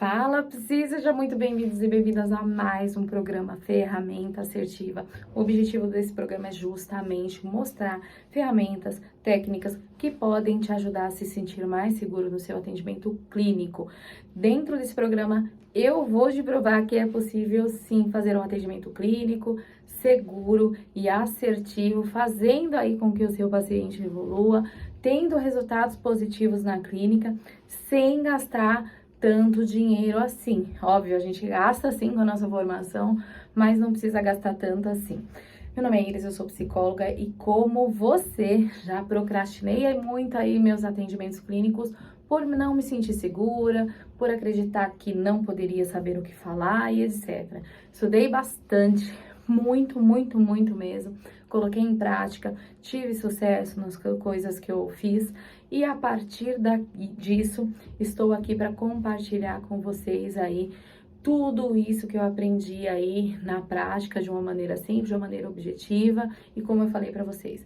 Fala, Psi, seja muito bem-vindos e bem-vindas a mais um programa Ferramenta Assertiva. O objetivo desse programa é justamente mostrar ferramentas, técnicas que podem te ajudar a se sentir mais seguro no seu atendimento clínico. Dentro desse programa, eu vou te provar que é possível sim fazer um atendimento clínico, seguro e assertivo, fazendo aí com que o seu paciente evolua, tendo resultados positivos na clínica, sem gastar tanto dinheiro assim. Óbvio, a gente gasta sim com a nossa formação, mas não precisa gastar tanto assim. Meu nome é Iris, eu sou psicóloga e como você, já procrastinei muito aí meus atendimentos clínicos por não me sentir segura, por acreditar que não poderia saber o que falar e etc. Estudei bastante, muito mesmo. Coloquei em prática, tive sucesso nas coisas que eu fiz e a partir disso estou aqui para compartilhar com vocês aí tudo isso que eu aprendi aí na prática de uma maneira simples, de uma maneira objetiva e como eu falei para vocês,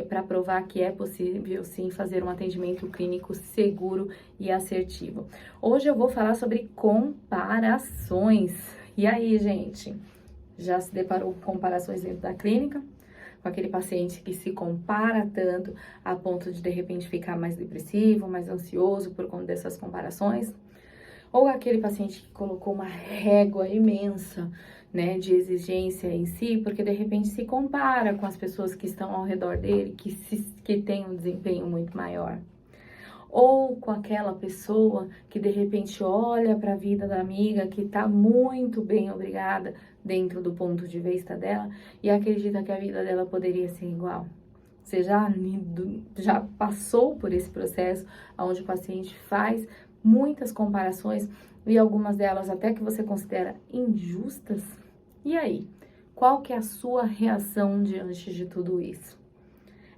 para provar que é possível sim fazer um atendimento clínico seguro e assertivo. Hoje eu vou falar sobre comparações. E aí, gente? Já se deparou com comparações dentro da clínica? Com aquele paciente que se compara tanto a ponto de repente ficar mais depressivo, mais ansioso por conta dessas comparações? Ou aquele paciente que colocou uma régua imensa, né, de exigência em si, porque de repente se compara com as pessoas que estão ao redor dele, que têm um desempenho muito maior? Ou com aquela pessoa que de repente olha para a vida da amiga que está muito bem, obrigada, dentro do ponto de vista dela e acredita que a vida dela poderia ser igual. Você já passou por esse processo onde o paciente faz muitas comparações e algumas delas até que você considera injustas? E aí, qual que é a sua reação diante de tudo isso?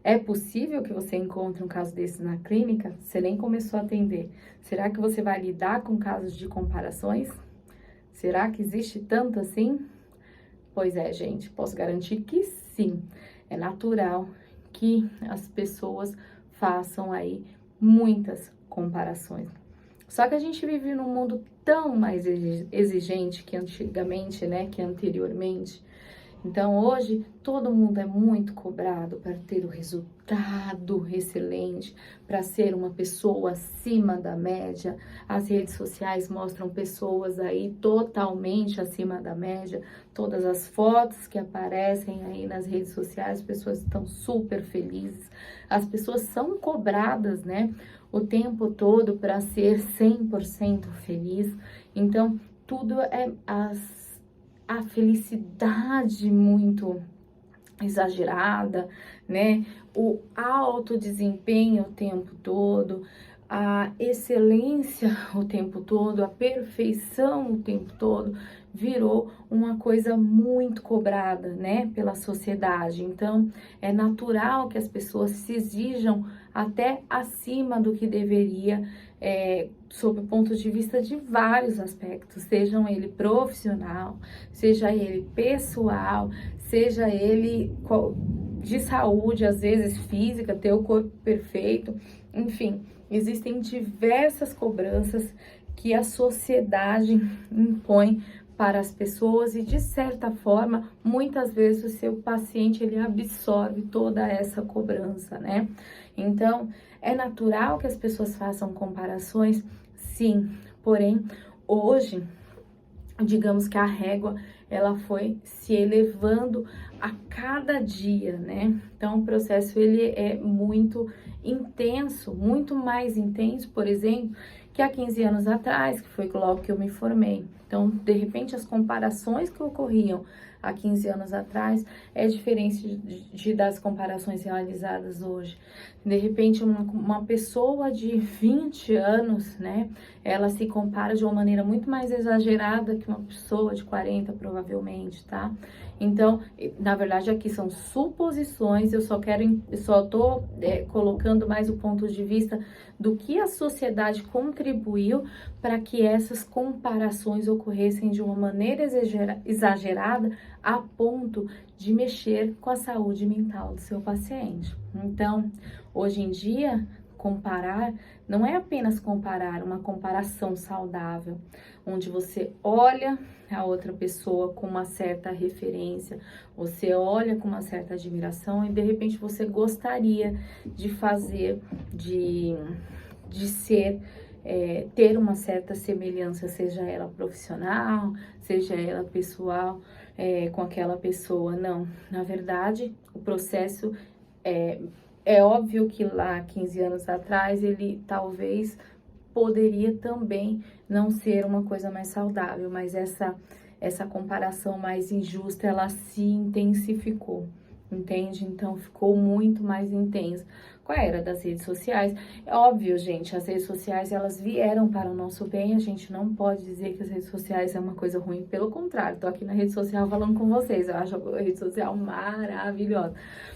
É possível que você encontre um caso desse na clínica? Você nem começou a atender. Será que você vai lidar com casos de comparações? Será que existe tanto assim? Pois é, gente, posso garantir que sim. É natural que as pessoas façam aí muitas comparações. Só que a gente vive num mundo tão mais exigente que antigamente, né, que anteriormente. Então, hoje, todo mundo é muito cobrado para ter o resultado excelente, para ser uma pessoa acima da média. As redes sociais mostram pessoas aí totalmente acima da média. Todas as fotos que aparecem aí nas redes sociais, as pessoas estão super felizes. As pessoas são cobradas, né, o tempo todo para ser 100% feliz. Então, tudo é a felicidade muito exagerada, né? O alto desempenho o tempo todo, a excelência o tempo todo, a perfeição o tempo todo, virou uma coisa muito cobrada, né, pela sociedade. Então, é natural que as pessoas se exijam até acima do que deveria, sob o ponto de vista de vários aspectos, sejam ele profissional, seja ele pessoal, seja ele de saúde, às vezes física, ter o corpo perfeito, enfim, existem diversas cobranças que a sociedade impõe para as pessoas e, de certa forma, muitas vezes o seu paciente ele absorve toda essa cobrança, né? Então, é natural que as pessoas façam comparações, sim, porém, hoje, digamos que a régua, ela foi se elevando a cada dia, né? Então, o processo, ele é muito intenso, muito mais intenso, por exemplo, que há 15 anos atrás, que foi logo que eu me formei. Então, de repente, as comparações que ocorriam há 15 anos atrás é diferente das comparações realizadas hoje. De repente, uma pessoa de 20 anos, né, ela se compara de uma maneira muito mais exagerada que uma pessoa de 40, provavelmente, tá? Então, na verdade, aqui são suposições, eu só tô colocando mais o ponto de vista do que a sociedade contribuiu para que essas comparações ocorressem de uma maneira exagerada a ponto de mexer com a saúde mental do seu paciente. Então, hoje em dia, comparar não é apenas comparar, uma comparação saudável, onde você olha a outra pessoa com uma certa referência, você olha com uma certa admiração e de repente você gostaria de fazer, de ser, ter uma certa semelhança, seja ela profissional, seja ela pessoal, com aquela pessoa. Não, na verdade, o processo é óbvio que lá 15 anos atrás ele talvez poderia também não ser uma coisa mais saudável, mas essa comparação mais injusta, ela se intensificou, entende? Então, ficou muito mais intensa. Qual era das redes sociais? É óbvio, gente, as redes sociais, elas vieram para o nosso bem, a gente não pode dizer que as redes sociais é uma coisa ruim, pelo contrário, tô aqui na rede social falando com vocês, eu acho a rede social maravilhosa,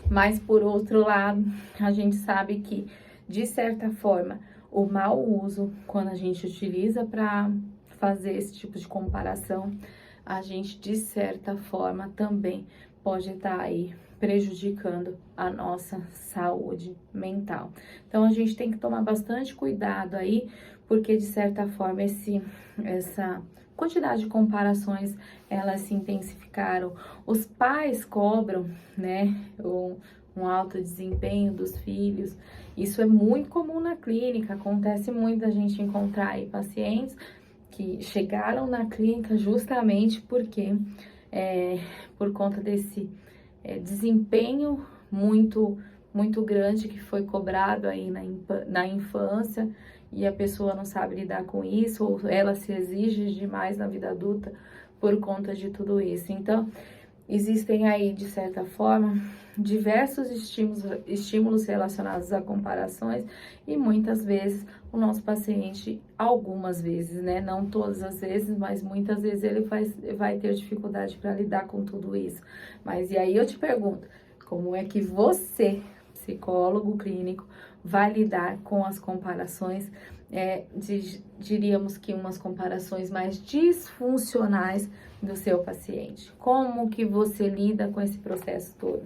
mas por outro lado, a gente sabe que, de certa forma, o mau uso, quando a gente utiliza para fazer esse tipo de comparação, a gente, de certa forma, também pode estar aí prejudicando a nossa saúde mental. Então, a gente tem que tomar bastante cuidado aí, porque, de certa forma, essa quantidade de comparações, elas se intensificaram. Os pais cobram, né, um alto desempenho dos filhos. Isso é muito comum na clínica, acontece muito a gente encontrar aí pacientes que chegaram na clínica justamente porque, por conta desse desempenho muito grande que foi cobrado aí na infância, e a pessoa não sabe lidar com isso, ou ela se exige demais na vida adulta por conta de tudo isso. Então, existem aí, de certa forma, diversos estímulos relacionados a comparações, e muitas vezes o nosso paciente, algumas vezes, né, não todas as vezes, mas muitas vezes ele vai ter dificuldade para lidar com tudo isso. Mas e aí eu te pergunto, como é que você, psicólogo clínico, vai lidar com as comparações, diríamos que umas comparações mais disfuncionais do seu paciente? Como que você lida com esse processo todo?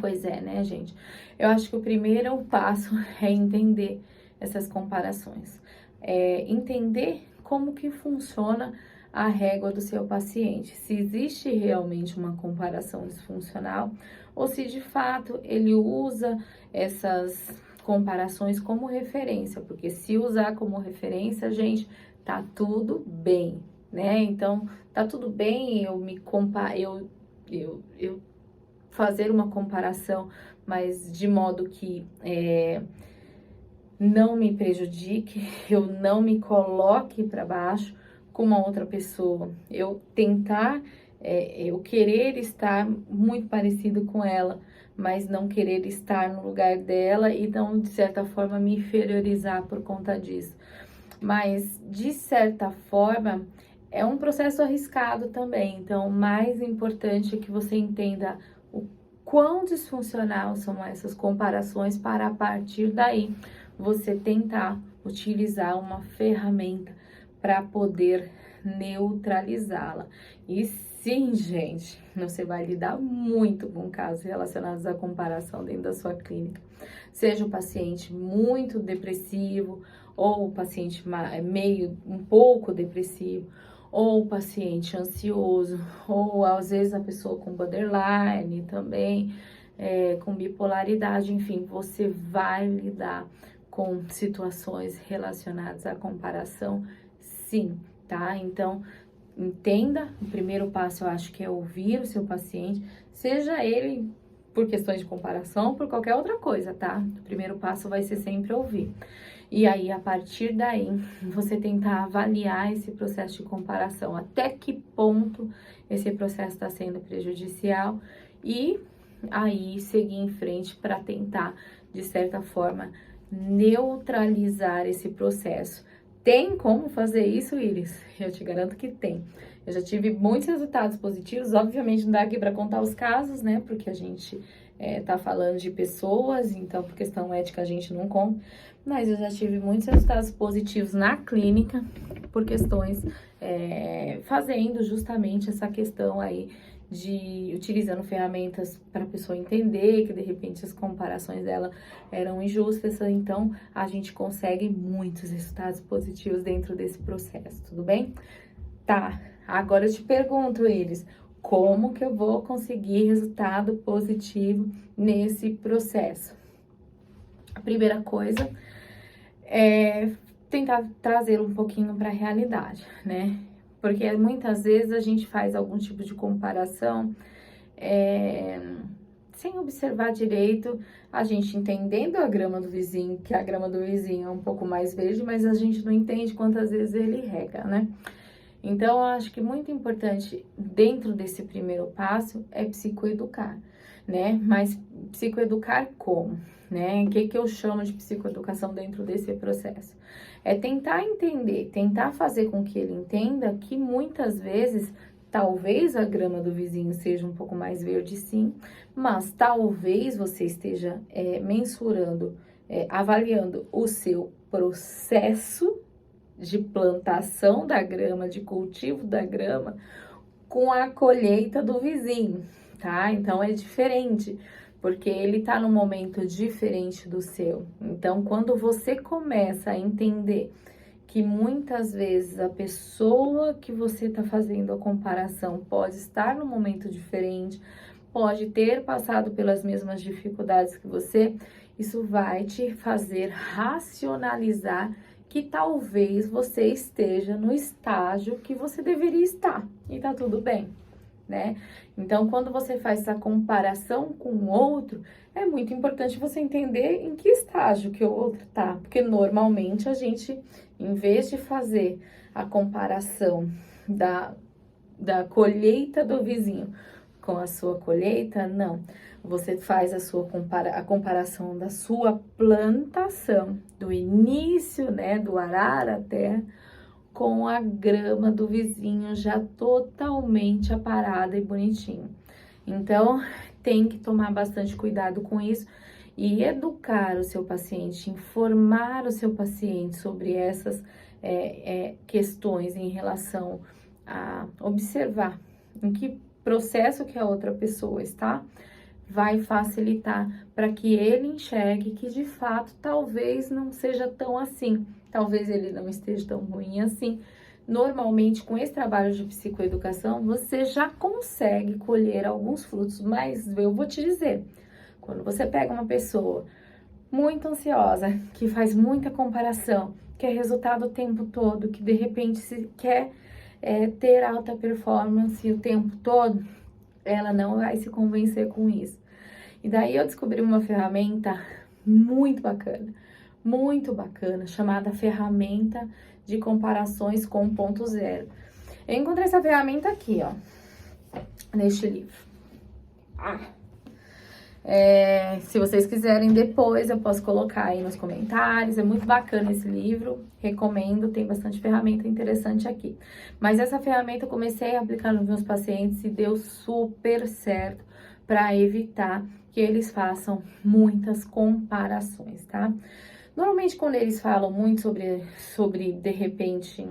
Pois é, né, gente? Eu acho que o primeiro passo é entender essas comparações. Entender como que funciona a régua do seu paciente. Se existe realmente uma comparação disfuncional ou se de fato ele usa essas comparações como referência, porque se usar como referência, gente, tá tudo bem, né? Então, tá tudo bem eu fazer uma comparação, mas de modo que não me prejudique, eu não me coloque para baixo com uma outra pessoa, eu tentar, eu querer estar muito parecido com ela, mas não querer estar no lugar dela e não, de certa forma, me inferiorizar por conta disso. Mas, de certa forma, é um processo arriscado também. Então, o mais importante é que você entenda o quão disfuncional são essas comparações para, a partir daí, você tentar utilizar uma ferramenta para poder neutralizá-la. E sim, gente, você vai lidar muito com casos relacionados à comparação dentro da sua clínica. Seja o paciente muito depressivo, ou o paciente um pouco depressivo, ou o paciente ansioso, ou às vezes a pessoa com borderline também, com bipolaridade, enfim, você vai lidar com situações relacionadas à comparação, sim, tá? Então, entenda, o primeiro passo eu acho que é ouvir o seu paciente, seja ele por questões de comparação ou por qualquer outra coisa, tá? O primeiro passo vai ser sempre ouvir. E aí, a partir daí, você tentar avaliar esse processo de comparação, até que ponto esse processo está sendo prejudicial, e aí seguir em frente para tentar, de certa forma, neutralizar esse processo. Tem como fazer isso, Iris? Eu te garanto que tem. Eu já tive muitos resultados positivos, obviamente não dá aqui para contar os casos, né? Porque a gente tá falando de pessoas, então por questão ética a gente não conta. Mas eu já tive muitos resultados positivos na clínica por questões fazendo justamente essa questão aí utilizando ferramentas para a pessoa entender que de repente as comparações dela eram injustas, então a gente consegue muitos resultados positivos dentro desse processo, tudo bem? Tá, agora eu te pergunto, eles, como que eu vou conseguir resultado positivo nesse processo? A primeira coisa é tentar trazer um pouquinho para a realidade, né? Porque muitas vezes a gente faz algum tipo de comparação sem observar direito, a gente entendendo a grama do vizinho, que a grama do vizinho é um pouco mais verde, mas a gente não entende quantas vezes ele rega, né? Então, eu acho que muito importante dentro desse primeiro passo é psicoeducar, né? Mas psicoeducar como, né? O que eu chamo de psicoeducação dentro desse processo? É tentar entender, tentar fazer com que ele entenda que muitas vezes, talvez a grama do vizinho seja um pouco mais verde, sim, mas talvez você esteja mensurando, avaliando o seu processo de plantação da grama, de cultivo da grama, com a colheita do vizinho, tá? Então é diferente, porque ele tá num momento diferente do seu. Então, quando você começa a entender que muitas vezes a pessoa que você tá fazendo a comparação pode estar num momento diferente, pode ter passado pelas mesmas dificuldades que você, isso vai te fazer racionalizar que talvez você esteja no estágio que você deveria estar e tá tudo bem, né? Então, quando você faz essa comparação com o outro, é muito importante você entender em que estágio que o outro tá, porque normalmente a gente, em vez de fazer a comparação da colheita do vizinho com a sua colheita, não. Você faz a comparação da sua plantação, do início, né, do arar a terra, com a grama do vizinho já totalmente aparada e bonitinho. Então, tem que tomar bastante cuidado com isso e educar o seu paciente, informar o seu paciente sobre essas questões em relação a observar em que processo que a outra pessoa está, vai facilitar para que ele enxergue que de fato talvez não seja tão assim, talvez ele não esteja tão ruim assim. Normalmente, com esse trabalho de psicoeducação, você já consegue colher alguns frutos, mas eu vou te dizer, quando você pega uma pessoa muito ansiosa, que faz muita comparação, quer resultado o tempo todo, que de repente se quer ter alta performance o tempo todo, ela não vai se convencer com isso. E daí eu descobri uma ferramenta muito bacana, chamada ferramenta de comparações com ponto zero. Eu encontrei essa ferramenta aqui, ó, neste livro. Se vocês quiserem depois, eu posso colocar aí nos comentários. É muito bacana esse livro, recomendo, tem bastante ferramenta interessante aqui. Mas essa ferramenta eu comecei a aplicar nos meus pacientes e deu super certo para evitar que eles façam muitas comparações, tá? Normalmente, quando eles falam muito sobre de repente,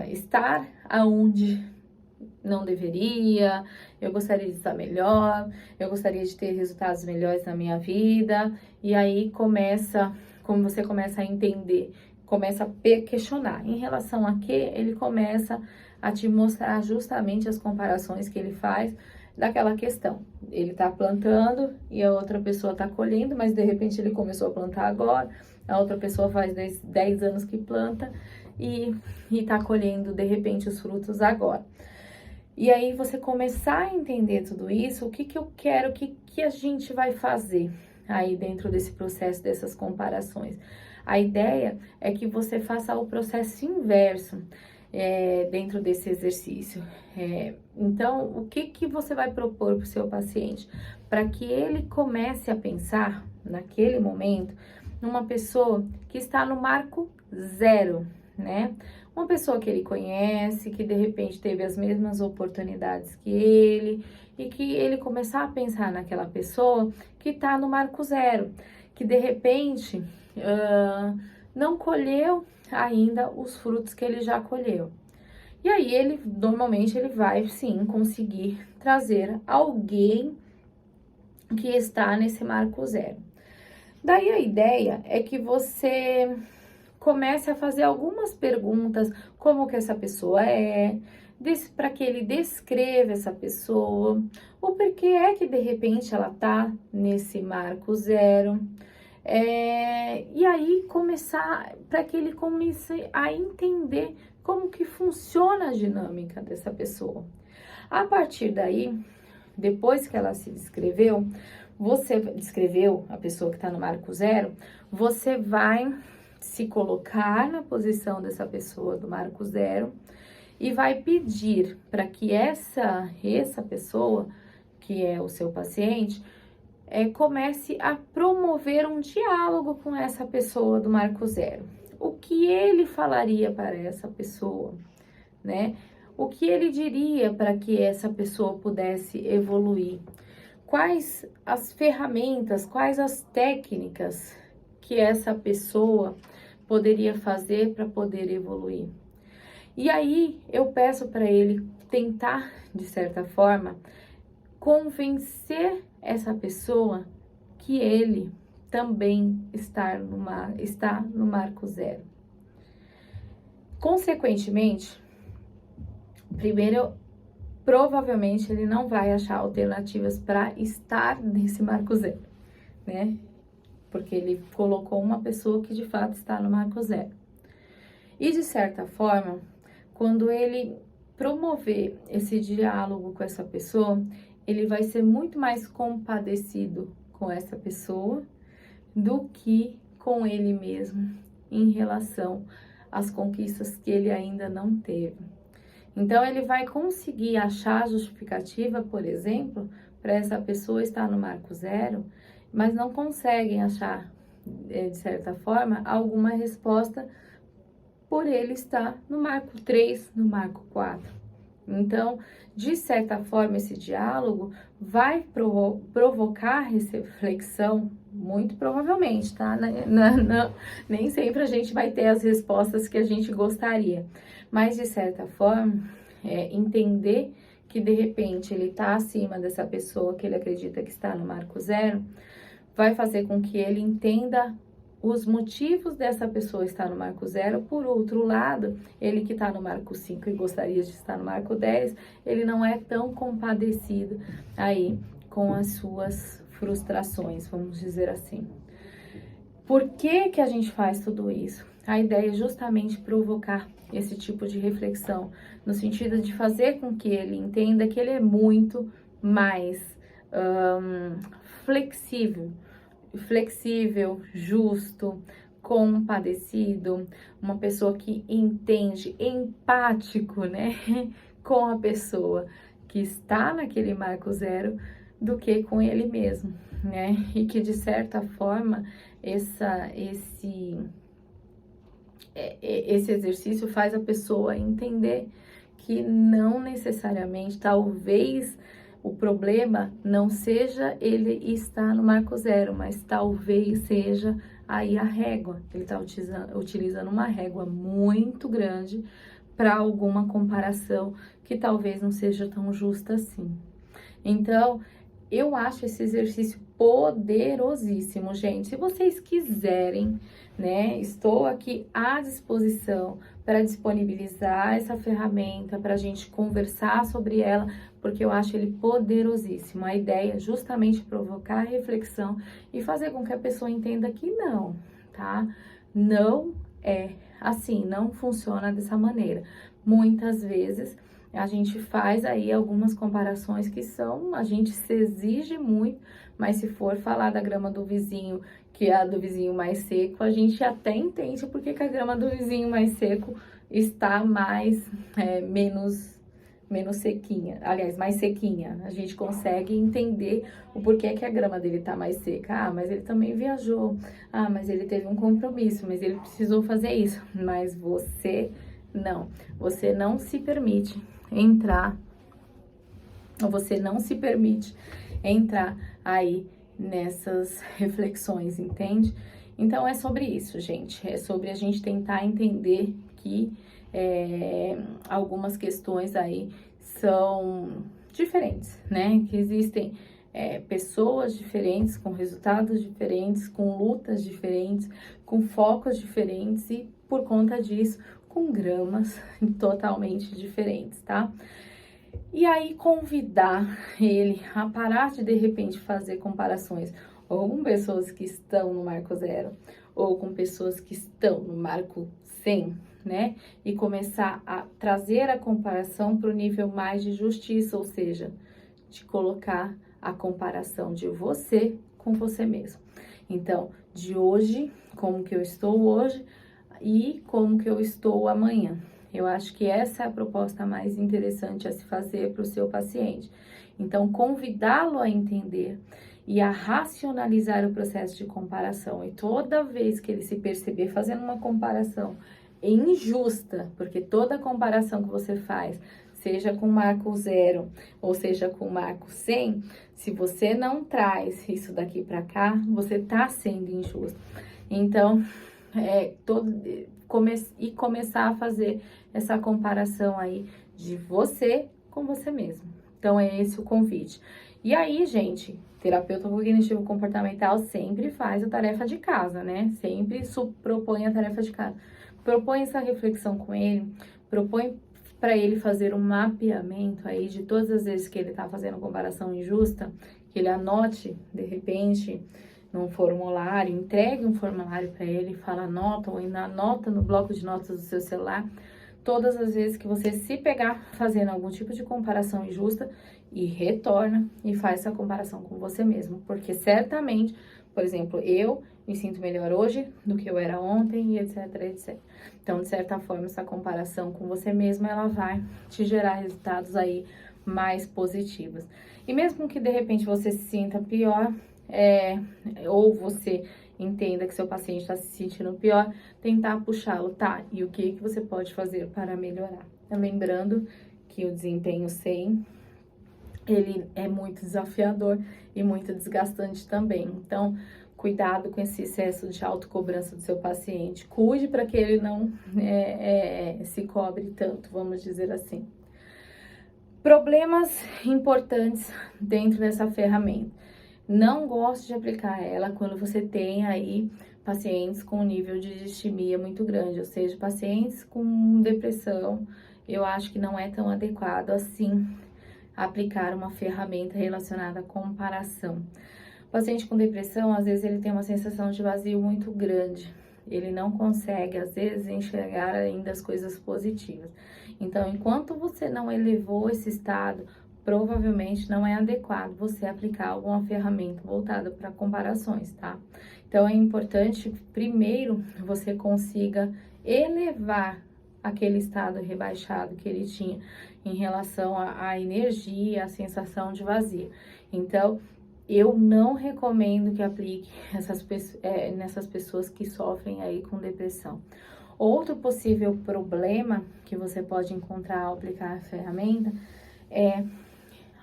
estar aonde não deveria, eu gostaria de estar melhor, eu gostaria de ter resultados melhores na minha vida, e aí como você começa a entender, começa a questionar em relação a que ele começa a te mostrar justamente as comparações que ele faz daquela questão. Ele tá plantando e a outra pessoa tá colhendo, mas de repente ele começou a plantar agora, a outra pessoa faz 10 anos que planta e tá colhendo de repente os frutos agora. E aí você começar a entender tudo isso, o que eu quero, o que a gente vai fazer aí dentro desse processo, dessas comparações. A ideia é que você faça o processo inverso dentro desse exercício. Então, o que você vai propor para o seu paciente? Para que ele comece a pensar, naquele momento, numa pessoa que está no marco zero, né? Uma pessoa que ele conhece, que de repente teve as mesmas oportunidades que ele, e que ele começar a pensar naquela pessoa que está no marco zero, que de repente não colheu ainda os frutos que ele já colheu. E aí ele, normalmente, ele vai sim conseguir trazer alguém que está nesse marco zero. Daí a ideia é que você comece a fazer algumas perguntas, como que essa pessoa é, para que ele descreva essa pessoa, o porquê é que de repente ela tá nesse marco zero. E aí começar, para que ele comece a entender como que funciona a dinâmica dessa pessoa. A partir daí, depois que ela se descreveu, você descreveu a pessoa que está no marco zero, você vai se colocar na posição dessa pessoa do marco zero e vai pedir para que essa pessoa, que é o seu paciente, comece a promover um diálogo com essa pessoa do marco zero. O que ele falaria para essa pessoa, né? O que ele diria para que essa pessoa pudesse evoluir? Quais as ferramentas, quais as técnicas que essa pessoa poderia fazer para poder evoluir? E aí eu peço para ele tentar, de certa forma, convencer essa pessoa que ele também está no marco zero. Consequentemente, primeiro, provavelmente ele não vai achar alternativas para estar nesse marco zero, né? Porque ele colocou uma pessoa que de fato está no marco zero. E de certa forma, quando ele promover esse diálogo com essa pessoa, ele vai ser muito mais compadecido com essa pessoa do que com ele mesmo em relação às conquistas que ele ainda não teve. Então, ele vai conseguir achar justificativa, por exemplo, para essa pessoa estar no marco zero, mas não conseguem achar, de certa forma, alguma resposta por ele estar no marco 3, no marco 4. Então, de certa forma, esse diálogo vai provocar reflexão, muito provavelmente, tá? Nem sempre a gente vai ter as respostas que a gente gostaria, mas de certa forma, entender que de repente ele está acima dessa pessoa que ele acredita que está no marco zero, vai fazer com que ele entenda os motivos dessa pessoa estar no marco zero. Por outro lado, ele que está no marco 5 e gostaria de estar no marco 10, ele não é tão compadecido aí com as suas frustrações, vamos dizer assim. Por que que a gente faz tudo isso? A ideia é justamente provocar esse tipo de reflexão, no sentido de fazer com que ele entenda que ele é muito mais flexível, justo, compadecido, uma pessoa que entende, empático, né, com a pessoa que está naquele marco zero, do que com ele mesmo, né, e que de certa forma esse exercício faz a pessoa entender que não necessariamente, talvez, o problema não seja ele estar no marco zero, mas talvez seja aí a régua. Ele está utilizando uma régua muito grande para alguma comparação que talvez não seja tão justa assim. Então, eu acho esse exercício poderosíssimo, gente. Se vocês quiserem, né, estou aqui à disposição para disponibilizar essa ferramenta, para a gente conversar sobre ela, porque eu acho ele poderosíssimo. A ideia é justamente provocar reflexão e fazer com que a pessoa entenda que não, tá? Não é assim, não funciona dessa maneira. Muitas vezes a gente faz aí algumas comparações que a gente se exige muito, mas se for falar da grama do vizinho, que é a do vizinho mais seco, a gente até entende porque que a grama do vizinho mais seco está menos sequinha, aliás, mais sequinha. A gente consegue entender o porquê que a grama dele tá mais seca. Ah, mas ele também viajou. Ah, mas ele teve um compromisso, mas ele precisou fazer isso. Mas você não se permite entrar, ou você não se permite entrar aí nessas reflexões, entende? Então é sobre isso, gente. É sobre a gente tentar entender que algumas questões aí são diferentes, né? Que existem pessoas diferentes, com resultados diferentes, com lutas diferentes, com focos diferentes e, por conta disso, com gramas totalmente diferentes, tá? E aí, convidar ele a parar de repente, fazer comparações ou com pessoas que estão no marco 0 ou com pessoas que estão no marco 100, né? E começar a trazer a comparação para o nível mais de justiça, ou seja, de colocar a comparação de você com você mesmo. Então, de hoje, como que eu estou hoje e como que eu estou amanhã. Eu acho que essa é a proposta mais interessante a se fazer para o seu paciente. Então, convidá-lo a entender e a racionalizar o processo de comparação. E toda vez que ele se perceber fazendo uma comparação injusta, porque toda comparação que você faz, seja com marco 0 ou seja com marco 100, se você não traz isso daqui para cá, você está sendo injusto. Então, começar a fazer essa comparação aí de você com você mesmo. Então, é esse o convite. E aí, gente, terapeuta cognitivo comportamental sempre faz a tarefa de casa, né? Sempre propõe a tarefa de casa. Propõe essa reflexão com ele, propõe para ele fazer um mapeamento aí de todas as vezes que ele tá fazendo comparação injusta, que ele anote, de repente, num formulário, entregue um formulário para ele, fala anota ou ainda anota no bloco de notas do seu celular, todas as vezes que você se pegar fazendo algum tipo de comparação injusta e retorna e faz essa comparação com você mesmo, porque certamente, por exemplo, eu me sinto melhor hoje do que eu era ontem e etc, etc. Então, de certa forma, essa comparação com você mesma, ela vai te gerar resultados aí mais positivos. E mesmo que de repente você se sinta pior, ou você entenda que seu paciente está se sentindo pior, tentar puxá-lo, tá? E o que você pode fazer para melhorar? Lembrando que o desempenho 100, ele é muito desafiador e muito desgastante também. Então, cuidado com esse excesso de autocobrança do seu paciente. Cuide para que ele não se cobre tanto, vamos dizer assim. Problemas importantes dentro dessa ferramenta. Não gosto de aplicar ela quando você tem aí pacientes com nível de distimia muito grande, ou seja, pacientes com depressão. Eu acho que não é tão adequado assim aplicar uma ferramenta relacionada à comparação. O paciente com depressão, às vezes, ele tem uma sensação de vazio muito grande. Ele não consegue, às vezes, enxergar ainda as coisas positivas. Então, enquanto você não elevou esse estado, provavelmente não é adequado você aplicar alguma ferramenta voltada para comparações, tá? Então, é importante, primeiro, você consiga elevar aquele estado rebaixado que ele tinha em relação à energia, à sensação de vazio. Então, eu não recomendo que aplique nessas pessoas que sofrem aí com depressão. Outro possível problema que você pode encontrar ao aplicar a ferramenta é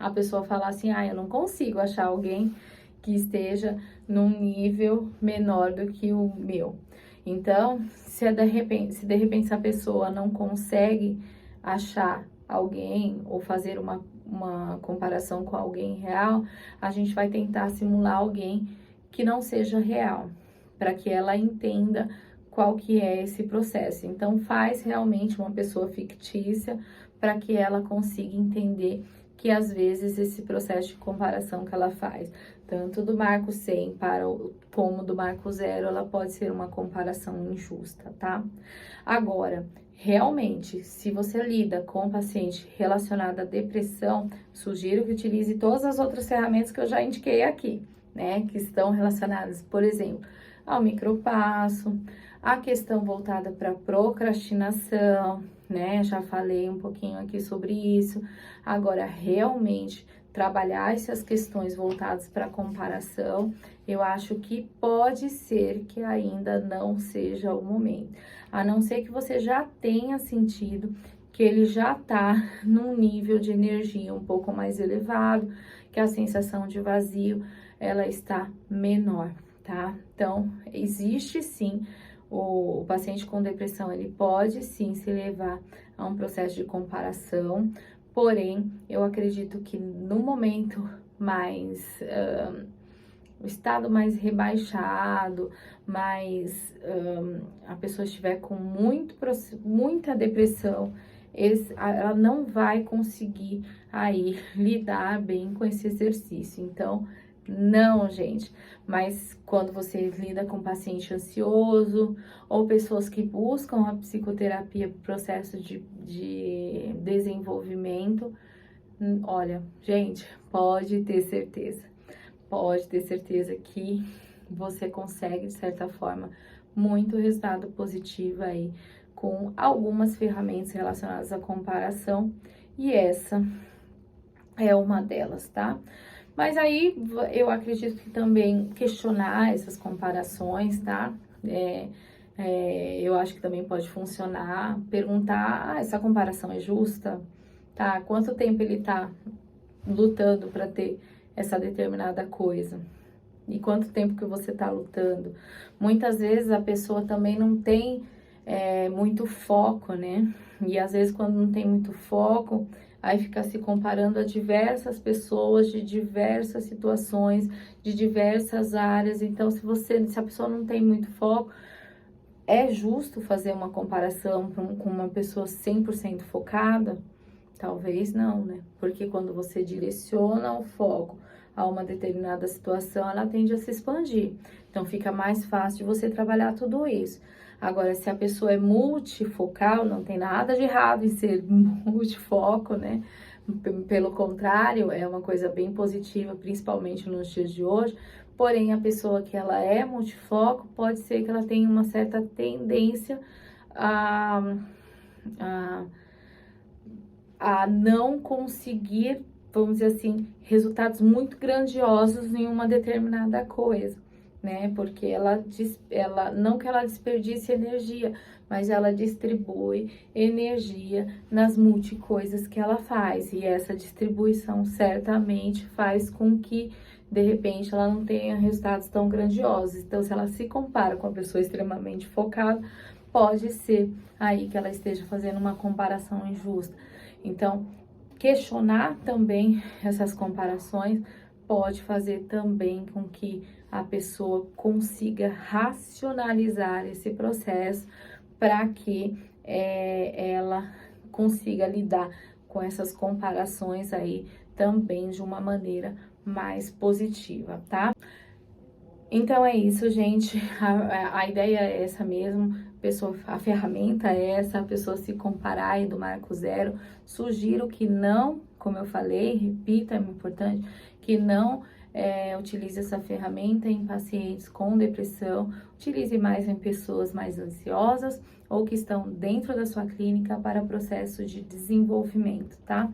a pessoa falar assim, eu não consigo achar alguém que esteja num nível menor do que o meu. Então, se de repente a pessoa não consegue achar alguém ou fazer uma comparação com alguém real, a gente vai tentar simular alguém que não seja real, para que ela entenda qual que é esse processo. Então, faz realmente uma pessoa fictícia para que ela consiga entender que às vezes esse processo de comparação que ela faz, tanto do marco 100 como do marco 0, ela pode ser uma comparação injusta, tá? Agora, realmente, se você lida com um paciente relacionado à depressão, sugiro que utilize todas as outras ferramentas que eu já indiquei aqui, né? Que estão relacionadas, por exemplo, ao micropasso, a questão voltada para procrastinação, né? Já falei um pouquinho aqui sobre isso. Agora, realmente, trabalhar essas questões voltadas para comparação, eu acho que pode ser que ainda não seja o momento. A não ser que você já tenha sentido que ele já está num nível de energia um pouco mais elevado, que a sensação de vazio, ela está menor, tá? Então, existe sim o paciente com depressão, ele pode sim se levar a um processo de comparação, porém, eu acredito que no momento mais, o estado mais rebaixado, mais, a pessoa estiver com muita depressão, ela não vai conseguir aí lidar bem com esse exercício. Então, não, gente. Mas quando você lida com paciente ansioso ou pessoas que buscam a psicoterapia para o processo de desenvolvimento, olha, gente, pode ter certeza que você consegue, de certa forma, muito resultado positivo aí com algumas ferramentas relacionadas à comparação, e essa é uma delas, tá? Mas aí eu acredito que também questionar essas comparações, tá? Eu acho que também pode funcionar, perguntar, essa comparação é justa? Tá? Quanto tempo ele tá lutando para ter essa determinada coisa? E quanto tempo que você tá lutando? Muitas vezes a pessoa também não tem muito foco, né? E às vezes quando não tem muito foco, aí fica se comparando a diversas pessoas de diversas situações, de diversas áreas. Então, se a pessoa não tem muito foco, é justo fazer uma comparação com uma pessoa 100% focada? Talvez não, né? Porque quando você direciona o foco a uma determinada situação, ela tende a se expandir. Então, fica mais fácil de você trabalhar tudo isso. Agora, se a pessoa é multifocal, não tem nada de errado em ser multifoco, né? Pelo contrário, é uma coisa bem positiva, principalmente nos dias de hoje. Porém, a pessoa que ela é multifoco, pode ser que ela tenha uma certa tendência a não conseguir, vamos dizer assim, resultados muito grandiosos em uma determinada coisa, né? Porque ela não que ela desperdice energia, mas ela distribui energia nas multicoisas que ela faz. E essa distribuição certamente faz com que, de repente, ela não tenha resultados tão grandiosos. Então, se ela se compara com uma pessoa extremamente focada, pode ser aí que ela esteja fazendo uma comparação injusta. Então, questionar também essas comparações pode fazer também com que a pessoa consiga racionalizar esse processo para que ela consiga lidar com essas comparações aí também de uma maneira mais positiva, tá? Então é isso, gente. A ideia é essa mesmo. A ferramenta é essa, a pessoa se comparar aí do marco zero. Sugiro que não, como eu falei, repita, é muito importante, que não utilize essa ferramenta em pacientes com depressão. Utilize mais em pessoas mais ansiosas ou que estão dentro da sua clínica para processo de desenvolvimento, tá?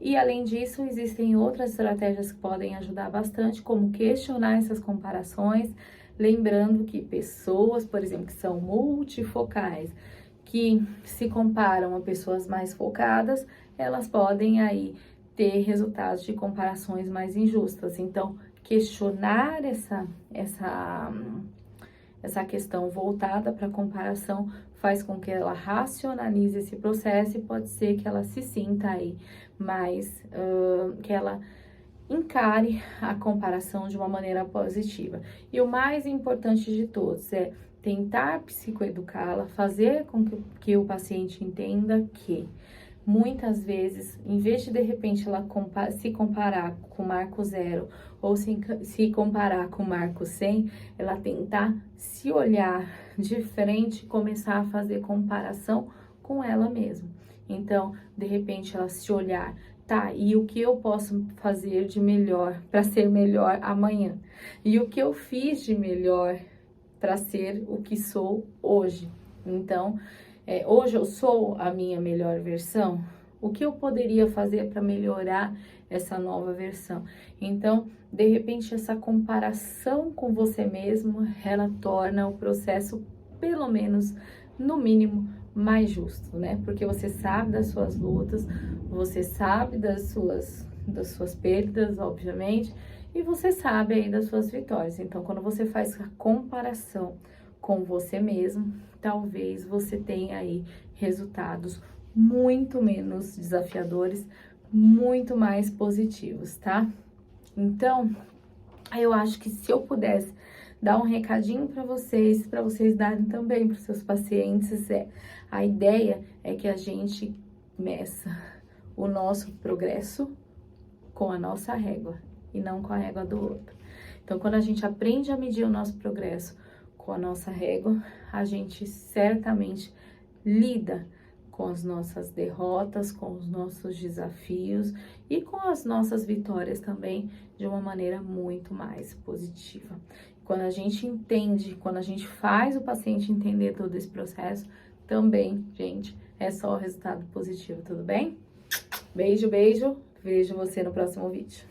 E além disso, existem outras estratégias que podem ajudar bastante, como questionar essas comparações, lembrando que pessoas, por exemplo, que são multifocais, que se comparam a pessoas mais focadas, elas podem aí ter resultados de comparações mais injustas. Então, questionar essa questão voltada para a comparação faz com que ela racionalize esse processo e pode ser que ela se sinta aí mais, que ela encare a comparação de uma maneira positiva. E o mais importante de todos é tentar psicoeducá-la, fazer com que o paciente entenda que muitas vezes, em vez de repente ela se comparar com o marco zero ou se comparar com o marco 100, ela tentar se olhar de frente e começar a fazer comparação com ela mesma. Então, de repente, ela se olhar, tá, e o que eu posso fazer de melhor para ser melhor amanhã? E o que eu fiz de melhor para ser o que sou hoje? Então, hoje eu sou a minha melhor versão? O que eu poderia fazer para melhorar essa nova versão? Então, de repente, essa comparação com você mesmo, ela torna o processo, pelo menos, no mínimo, mais justo, né? Porque você sabe das suas lutas, você sabe das suas perdas, obviamente, e você sabe aí das suas vitórias. Então, quando você faz a comparação com você mesmo, talvez você tenha aí resultados muito menos desafiadores, muito mais positivos, tá? Então, eu acho que se eu pudesse dar um recadinho para vocês darem também para os seus pacientes, a ideia é que a gente meça o nosso progresso com a nossa régua e não com a régua do outro. Então, quando a gente aprende a medir o nosso progresso com a nossa régua, a gente certamente lida com as nossas derrotas, com os nossos desafios e com as nossas vitórias também de uma maneira muito mais positiva. Quando a gente entende, quando a gente faz o paciente entender todo esse processo, também, gente, é só resultado positivo, tudo bem? Beijo, beijo. Vejo você no próximo vídeo.